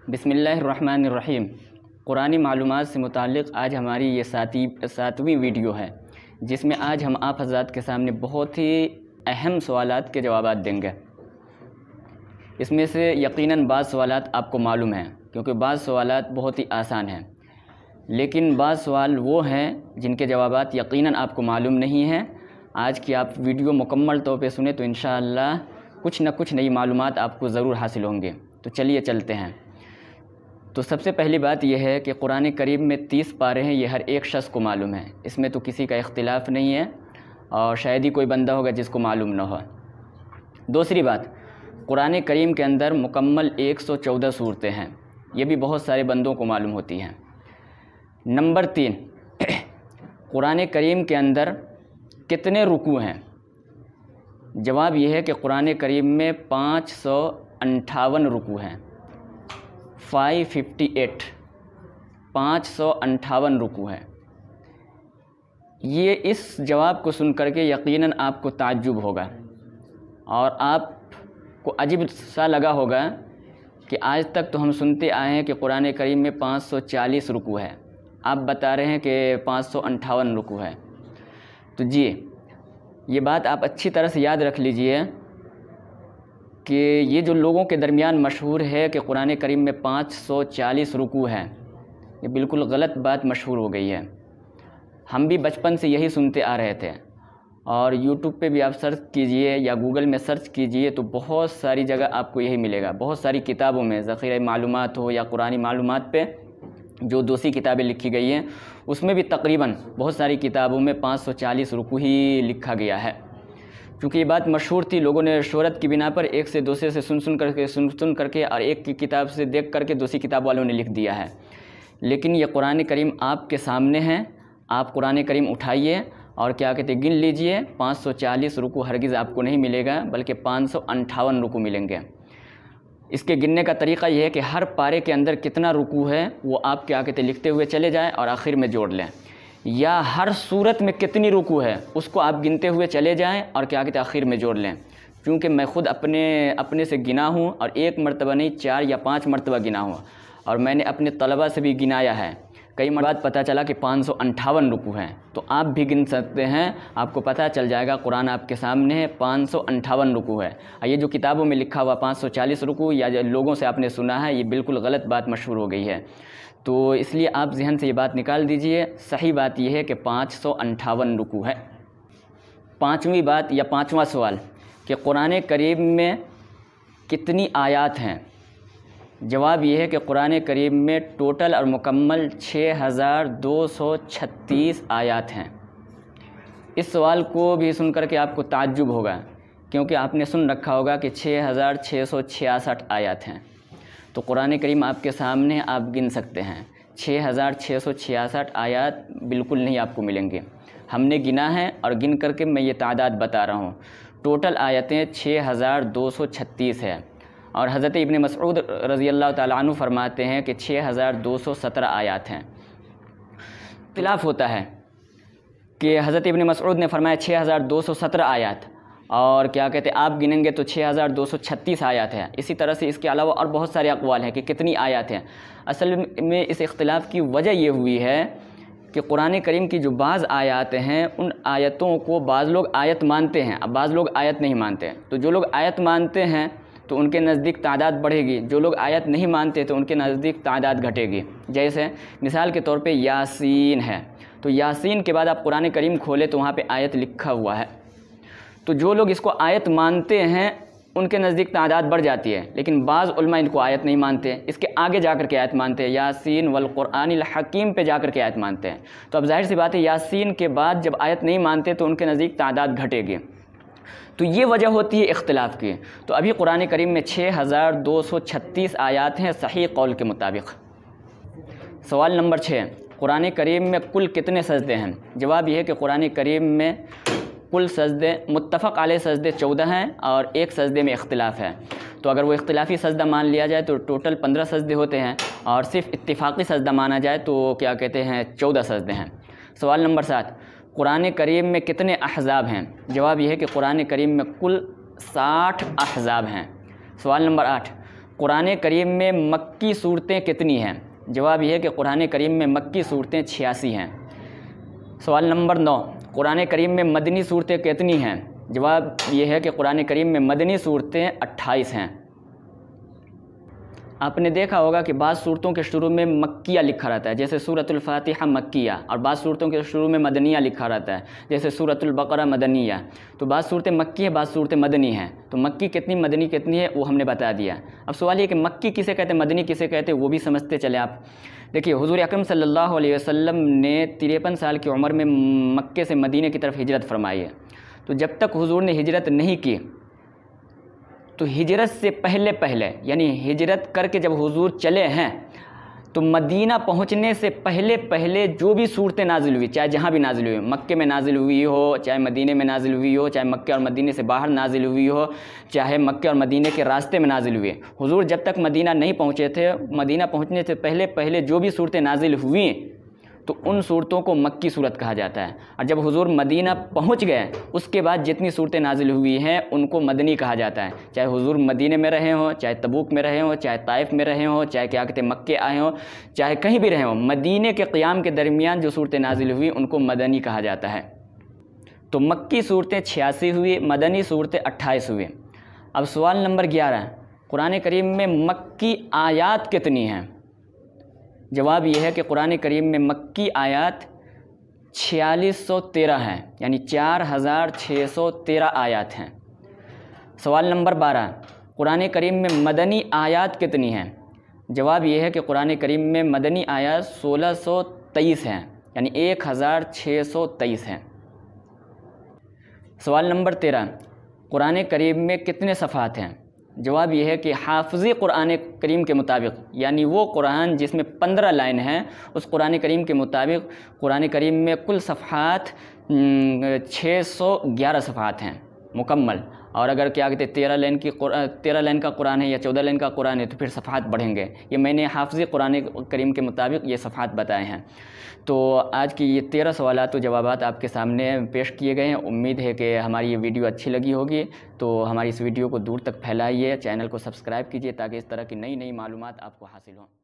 بسم اللہ الرحمن الرحیم۔ قرآنی معلومات سے متعلق آج ہماری یہ ساتویں ویڈیو ہے، جس میں آج ہم آپ حضرات کے سامنے بہت ہی اہم سوالات کے جوابات دیں گے۔ اس میں سے یقیناً بعض سوالات آپ کو معلوم ہیں، کیونکہ بعض سوالات بہت ہی آسان ہیں، لیکن بعض سوال وہ ہیں جن کے جوابات یقیناً آپ کو معلوم نہیں ہیں۔ آج کی آپ ویڈیو مکمل طور پہ سنیں تو انشاءاللہ کچھ نہ کچھ نئی معلومات آپ کو ضرور حاصل ہوں گے۔ تو چلیے چلتے ہیں۔ تو سب سے پہلی بات یہ ہے کہ قرآن کریم میں 30 پارے ہیں، یہ ہر ایک شخص کو معلوم ہے، اس میں تو کسی کا اختلاف نہیں ہے، اور شاید ہی کوئی بندہ ہوگا جس کو معلوم نہ ہو۔ دوسری بات، قرآن کریم کے اندر مکمل 114 صورتیں ہیں، یہ بھی بہت سارے بندوں کو معلوم ہوتی ہیں۔ نمبر 3، قرآن کریم کے اندر کتنے رکوع ہیں؟ جواب یہ ہے کہ قرآن کریم میں 558 رکوع ہیں، 558 رکوع ہے۔ یہ اس جواب کو سن کر کے یقیناً آپ کو تعجب ہوگا، اور آپ کو عجیب سا لگا ہوگا کہ آج تک تو ہم سنتے آئے ہیں کہ قرآن کریم میں 540 رکوع ہے، آپ بتا رہے ہیں کہ 558 رکوع ہے۔ تو جی، یہ بات آپ اچھی طرح سے یاد رکھ لیجئے کہ یہ جو لوگوں کے درمیان مشہور ہے کہ قرآن کریم میں 540 رکوع ہے، یہ بالکل غلط بات مشہور ہو گئی ہے۔ ہم بھی بچپن سے یہی سنتے آ رہے تھے، اور یوٹیوب پہ بھی آپ سرچ کیجئے یا گوگل میں سرچ کیجئے تو بہت ساری جگہ آپ کو یہی ملے گا، بہت ساری کتابوں میں، ذخیرہ معلومات ہو یا قرآنی معلومات پہ جو دوسری کتابیں لکھی گئی ہیں، اس میں بھی تقریباً بہت ساری کتابوں میں 540 رکوع ہی لکھا گیا ہے۔ چونکہ یہ بات مشہور تھی، لوگوں نے شہرت کی بنا پر ایک سے دوسرے سے سن کر کے اور ایک کی کتاب سے دیکھ کر کے دوسری کتاب والوں نے لکھ دیا ہے۔ لیکن یہ قرآن کریم آپ کے سامنے ہے، آپ قرآن کریم اٹھائیے اور کیا کہتے ہیں گن لیجئے، 540 رکوع ہرگز آپ کو نہیں ملے گا، بلکہ 558 رکوع ملیں گے۔ اس کے گننے کا طریقہ یہ ہے کہ ہر پارے کے اندر کتنا رکوع ہے وہ آپ کیا کہتے ہیں لکھتے ہوئے چلے جائیں اور آخر میں جوڑ لیں، یا ہر صورت میں کتنی رکوع ہے اس کو آپ گنتے ہوئے چلے جائیں اور کیا کہتے ہیں آخر میں جوڑ لیں۔ کیونکہ میں خود اپنے سے گنا ہوں، اور ایک مرتبہ نہیں 4 یا 5 مرتبہ گنا ہوں، اور میں نے اپنے طلبہ سے بھی گنایا ہے، کئی مرات پتہ چلا کہ 558 رکوع ہیں۔ تو آپ بھی گن سکتے ہیں، آپ کو پتہ چل جائے گا، قرآن آپ کے سامنے ہے، 558 رکوع ہے۔ یہ جو کتابوں میں لکھا ہوا 540 رکوع یا لوگوں سے آپ نے سنا ہے، یہ بالکل غلط بات مشہور ہو گئی ہے۔ تو اس لیے آپ ذہن سے یہ بات نکال دیجئے، صحیح بات یہ ہے کہ 558 رکوع ہے۔ پانچویں بات یا پانچواں سوال کہ قرآن کریم میں کتنی آیات ہیں؟ جواب یہ ہے کہ قرآن کریم میں ٹوٹل اور مکمل 6236 آیات ہیں۔ اس سوال کو بھی سن کر کے آپ کو تعجب ہوگا، کیونکہ آپ نے سن رکھا ہوگا کہ 6666 آیات ہیں۔ تو قرآن کریم آپ کے سامنے آپ گن سکتے ہیں، 6666 آیات بالکل نہیں آپ کو ملیں گے۔ ہم نے گنا ہے اور گن کر کے میں یہ تعداد بتا رہا ہوں۔ ٹوٹل آیتیں 6236 ہے، اور حضرت ابن مسعود رضی اللہ تعالیٰ عنہ فرماتے ہیں کہ 6217 آیات ہیں۔ اختلاف ہوتا ہے کہ حضرت ابن مسعود نے فرمایا 6217 آیات، اور کیا کہتے ہیں آپ گنیں گے تو 6236 آیات ہیں۔ اسی طرح سے اس کے علاوہ اور بہت سارے اقوال ہیں کہ کتنی آیات ہیں۔ اصل میں اس اختلاف کی وجہ یہ ہوئی ہے کہ قرآن کریم کی جو بعض آیات ہیں، ان آیتوں کو بعض لوگ آیت مانتے ہیں، اب بعض لوگ آیت نہیں مانتے ہیں۔ تو جو لوگ آیت مانتے ہیں تو ان کے نزدیک تعداد بڑھے گی، جو لوگ آیت نہیں مانتے تو ان کے نزدیک تعداد گھٹے گی۔ جیسے مثال کے طور پہ یاسین ہے، تو یاسین کے بعد آپ قرآن کریم کھولے تو وہاں پہ آیت لکھا ہوا ہے، تو جو لوگ اس کو آیت مانتے ہیں ان کے نزدیک تعداد بڑھ جاتی ہے، لیکن بعض علماء ان کو آیت نہیں مانتے، اس کے آگے جا کر کے آیت مانتے ہیں، یاسین والقرآن الحکیم پہ جا کر کے آیت مانتے ہیں۔ تو اب ظاہر سی بات ہے یاسین کے بعد جب آیت نہیں مانتے تو ان کے نزدیک تعداد گھٹے گی۔ تو یہ وجہ ہوتی ہے اختلاف کی۔ تو ابھی قرآن کریم میں 6236 آیات ہیں صحیح قول کے مطابق۔ سوال نمبر 6، قرآن کریم میں کل کتنے سجدے ہیں؟ جواب یہ ہے کہ قرآن کریم میں کل سجدے متفق علیہ سجدے 14 ہیں، اور ایک سجدے میں اختلاف ہے۔ تو اگر وہ اختلافی سجدہ مان لیا جائے تو ٹوٹل 15 سجدے ہوتے ہیں، اور صرف اتفاقی سجدہ مانا جائے تو کیا کہتے ہیں 14 سجدے ہیں۔ سوال نمبر 7، قرآن کریم میں کتنے احزاب ہیں؟ جواب یہ ہے کہ قرآن کریم میں کل 60 احزاب ہیں۔ سوال نمبر 8، قرآن کریم میں مکی صورتیں کتنی ہیں؟ جواب یہ ہے کہ قرآن کریم میں مکی صورتیں 86 ہیں۔ سوال نمبر 9، قرآن کریم میں مدنی صورتیں کتنی ہیں؟ جواب یہ ہے کہ قرآن کریم میں مدنی صورتیں 28 ہیں۔ آپ نے دیکھا ہوگا کہ بعض صورتوں کے شروع میں مکیہ لکھا رہتا ہے، جیسے سورۃ الفاتحہ مکیہ، اور بعض صورتوں کے شروع میں مدنیہ لکھا رہتا ہے، جیسے سورۃ البقرہ مدنیہ۔ تو بعض صورتیں مکی ہیں، بعض صورتیں مدنی ہیں۔ تو مکی کتنی، مدنی کتنی ہے، وہ ہم نے بتا دیا۔ اب سوال یہ کہ مکی کسے کہتے ہیں، مدنی کسے کہتے ہیں، وہ بھی سمجھتے چلے آپ۔ دیکھیے حضور اکرم صلی اللہ علیہ وسلم نے 53 سال کی عمر میں مکے سے مدینے کی طرف ہجرت فرمائی ہے۔ تو جب تک حضور نے ہجرت نہیں کی تو ہجرت سے پہلے یعنی ہجرت کر کے جب حضور چلے ہیں تو مدینہ پہنچنے سے پہلے جو بھی صورتیں نازل ہوئی، چاہے جہاں بھی نازل ہوئی، مکے میں نازل ہوئی ہو، چاہے مدینے میں نازل ہوئی ہو، چاہے مکے اور مدینے سے باہر نازل ہوئی ہو، چاہے مکے اور مدینے کے راستے میں نازل ہوئی، حضور جب تک مدینہ نہیں پہنچے تھے، مدینہ پہنچنے سے پہلے جو بھی صورتیں نازل ہوئیں تو ان صورتوں کو مکی صورت کہا جاتا ہے۔ اور جب حضور مدینہ پہنچ گئے اس کے بعد جتنی صورتیں نازل ہوئی ہیں ان کو مدنی کہا جاتا ہے، چاہے حضور مدینے میں رہے ہوں، چاہے تبوک میں رہے ہوں، چاہے طائف میں رہے ہوں، چاہے کیا کہتے ہیں مکے آئے ہوں، چاہے کہیں بھی رہے ہوں، مدینے کے قیام کے درمیان جو صورتیں نازل ہوئی ان کو مدنی کہا جاتا ہے۔ تو مکی صورتیں 86 ہوئی، مدنی صورتیں 28 ہوئی۔ اب سوال نمبر 11، قرآن کریم میں مکی آیات کتنی ہیں؟ جواب یہ ہے کہ قرآن کریم میں مکی آیات 4613 ہیں، یعنی 4613 آیات ہیں۔ سوال نمبر 12، قرآن کریم میں مدنی آیات کتنی ہیں؟ جواب یہ ہے کہ قرآن کریم میں مدنی آیات 1623 ہیں، یعنی 1623 ہیں۔ سوال نمبر 13، قرآن کریم میں کتنے صفحات ہیں؟ جواب یہ ہے کہ حافظی قرآن کریم کے مطابق، یعنی وہ قرآن جس میں 15 لائن ہیں، اس قرآن کریم کے مطابق قرآن کریم میں کل صفحات 611 صفحات ہیں مکمل۔ اور اگر کیا کہتے ہیں 13 لائن کا قرآن ہے یا 14 لائن کا قرآن ہے تو پھر صفحات بڑھیں گے۔ یہ میں نے حافظی قرآن کریم کے مطابق یہ صفحات بتائے ہیں۔ تو آج کی یہ 13 سوالات و جوابات آپ کے سامنے پیش کیے گئے ہیں۔ امید ہے کہ ہماری یہ ویڈیو اچھی لگی ہوگی، تو ہماری اس ویڈیو کو دور تک پھیلائیے، چینل کو سبسکرائب کیجیے تاکہ اس طرح کی نئی معلومات آپ کو حاصل ہوں۔